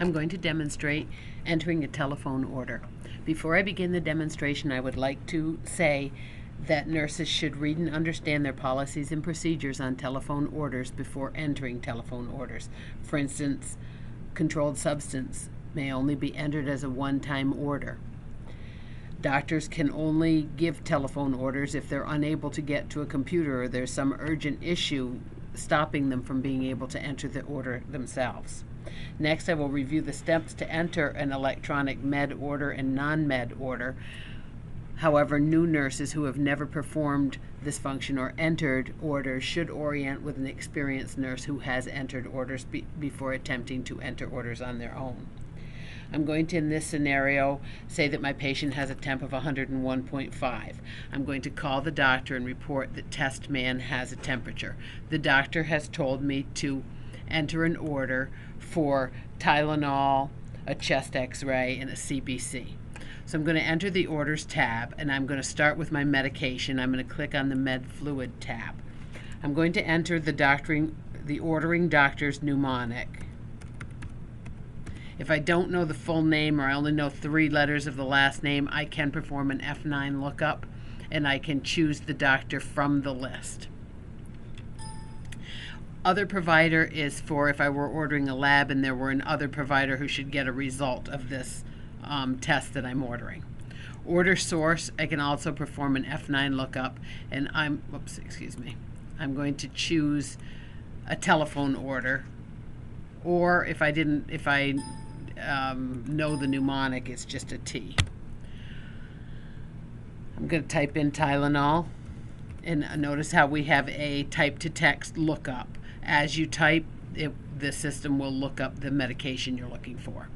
I'm going to demonstrate entering a telephone order. Before I begin the demonstration, I would like to say that nurses should read and understand their policies and procedures on telephone orders before entering telephone orders. For instance, controlled substance may only be entered as a one-time order. Doctors can only give telephone orders if they're unable to get to a computer or there's some urgent issue stopping them from being able to enter the order themselves. Next, I will review the steps to enter an electronic med order and non-med order. However, new nurses who have never performed this function or entered orders should orient with an experienced nurse who has entered orders before attempting to enter orders on their own. I'm going to, in this scenario, say that my patient has a temp of 101.5. I'm going to call the doctor and report that test man has a temperature. The doctor has told me to enter an order for Tylenol, a chest x-ray, and a CBC. So I'm going to enter the orders tab, and I'm going to start with my medication. I'm going to click on the med fluid tab. I'm going to enter the ordering doctor's mnemonic. If I don't know the full name or I only know 3 letters of the last name, I can perform an F9 lookup, and I can choose the doctor from the list. Other provider is for if I were ordering a lab and there were an other provider who should get a result of this test that I'm ordering. Order source, I can also perform an F9 lookup, and I'm going to choose a telephone order, or if I know the mnemonic, it's just a T. I'm going to type in Tylenol, and notice how we have a type-to-text lookup. As you type, the system will look up the medication you're looking for.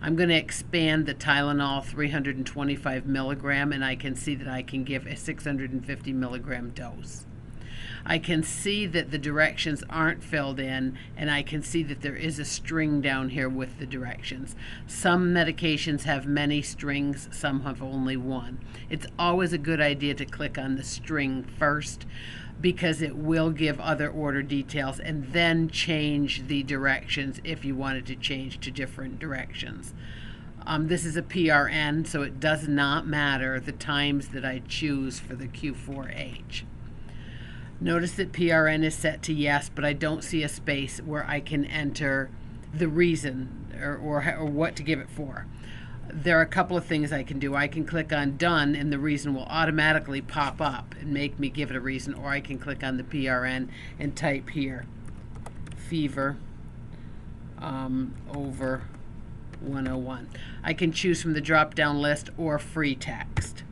I'm going to expand the Tylenol 325 milligram, and I can see that I can give a 650 milligram dose. I can see that the directions aren't filled in, and I can see that there is a string down here with the directions. Some medications have many strings, some have only one. It's always a good idea to click on the string first, because it will give other order details, and then change the directions if you wanted to change to different directions. This is a PRN, so it does not matter the times that I choose for the Q4H. Notice that PRN is set to yes, but I don't see a space where I can enter the reason or what to give it for. There are a couple of things I can do. I can click on done, and the reason will automatically pop up and make me give it a reason, or I can click on the PRN and type here fever over 101. I can choose from the drop down list or free text.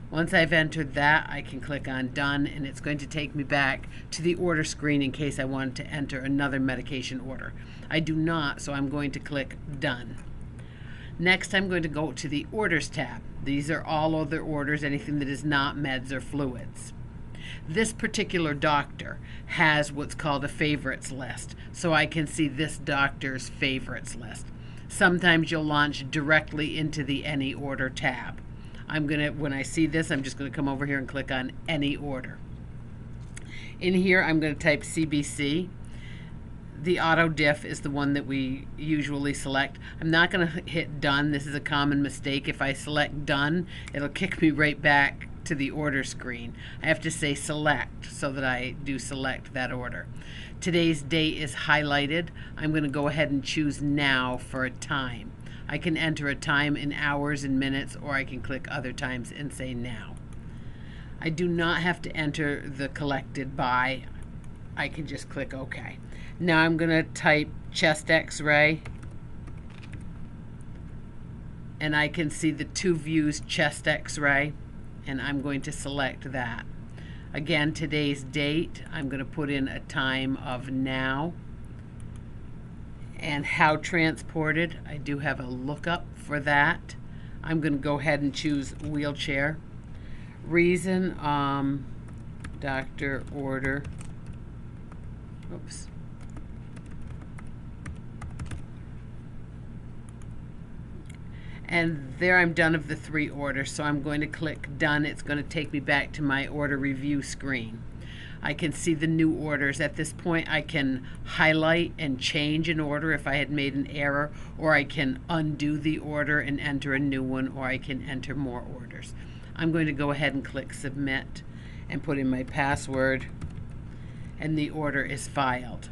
Once I've entered that, I can click on done, and it's going to take me back to the order screen in case I wanted to enter another medication order. I do not, so I'm going to click done. Next, I'm going to go to the orders tab. These are all other orders, anything that is not meds or fluids. This particular doctor has what's called a favorites list, so I can see this doctor's favorites list. Sometimes you'll launch directly into the any order tab. When I see this, I'm just going to come over here and click on any order. In here, I'm going to type CBC. The auto diff is the one that we usually select. I'm not going to hit done. This is a common mistake. If I select done, it'll kick me right back to the order screen. I have to say select so that I do select that order. Today's date is highlighted. I'm going to go ahead and choose now for a time. I can enter a time in hours and minutes, or I can click other times and say now. I do not have to enter the collected by. I can just click OK. Now I'm going to type chest x-ray, and I can see the 2 views chest x-ray, and I'm going to select that. Again, today's date, I'm going to put in a time of now. And how transported, I do have a lookup for that. I'm going to go ahead and choose wheelchair. Reason, doctor order. Oops. And there I'm done of the 3 orders, so I'm going to click done. It's going to take me back to my order review screen. I can see the new orders. At this point, I can highlight and change an order if I had made an error, or I can undo the order and enter a new one, or I can enter more orders. I'm going to go ahead and click submit and put in my password, and the order is filed.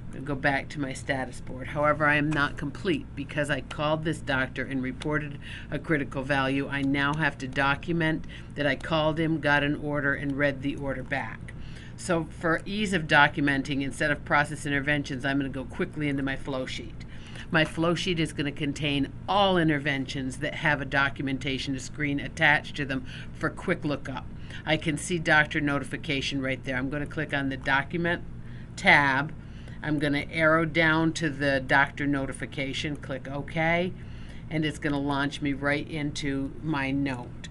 I'm going to go back to my status board. However, I am not complete because I called this doctor and reported a critical value. I now have to document that I called him, got an order, and read the order back. So for ease of documenting, instead of process interventions, I'm going to go quickly into my flow sheet. My flow sheet is going to contain all interventions that have a documentation screen attached to them for quick lookup. I can see doctor notification right there. I'm going to click on the document tab. I'm going to arrow down to the doctor notification, click OK, and it's going to launch me right into my note.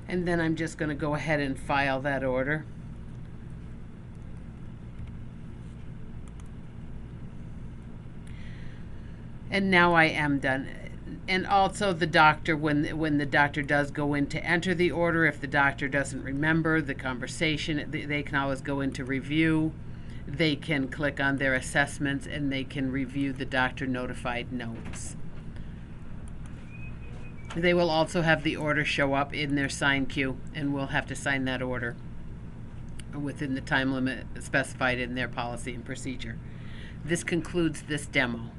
And then I'm just going to go ahead and file that order. And now I am done. And also the doctor, when the doctor does go in to enter the order, if the doctor doesn't remember the conversation, they can always go into review. They can click on their assessments and they can review the doctor notified notes. They will also have the order show up in their sign queue, and we'll have to sign that order within the time limit specified in their policy and procedure. This concludes this demo.